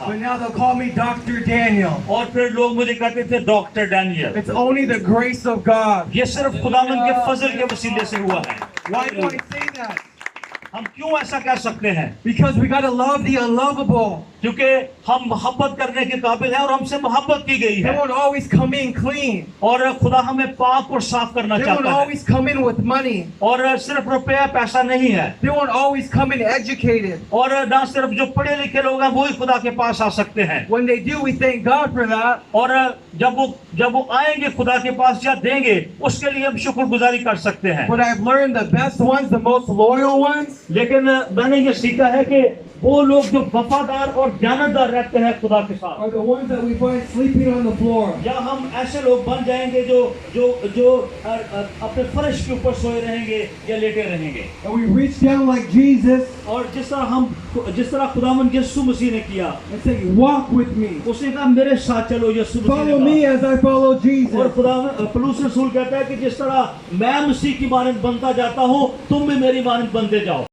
But now they'll call me Dr. Daniel. और फिर लोग मुझे कहते थे doctor Daniel. It's only the grace of God. ये सिर्फ खुदावंद के फजल के वसीले से हुआ है। Why do I say that? हम क्यों ऐसा कह सकते हैं? Because we gotta love the unlovable. क्योंकि हम मोहब्बत करने के काबिल हैं और हमसे मोहब्बत की गई They है। won't always come in clean. और खुदा हमें पाक और साफ करना They won't चाहता है। always come in with money. और सिर्फ रुपया पैसा नहीं है। They won't always come in educated. और ना सिर्फ जो पढ़े लिखे लोग हैं वो ही खुदा के पास आ सकते हैं। When they do, we thank God for that. और जब वो आएंगे खुदा के पास या देंगे उसके लिए हम शुक्रगुजारी कर सकते हैं। But I've learned the best ones, the most loyal ones, लेकिन मैंने ये सीखा है कि वो लोग जो वफादार और ध्यानदार रहते हैं खुदा के साथ, are the ones that we find sleeping on the floor. या हम ऐसे लोग बन जाएंगे जो जो जो अपने फर्श के ऊपर सोए रहेंगे या लेटे रहेंगे। And we reach down like Jesus और जिस तरह खुदावंद यीशु मसीह ने किया, and say, walk with me. उसने कहा मेरे साथ चलो। यीशु मसीह Follow ने me कहा। as I follow और Jesus. खुदावंद पौलुस रसूल कहता है कि जिस तरह मैं मसीह की मानद बनता जाता हूँ तुम भी मेरी मानद बनते जाओ।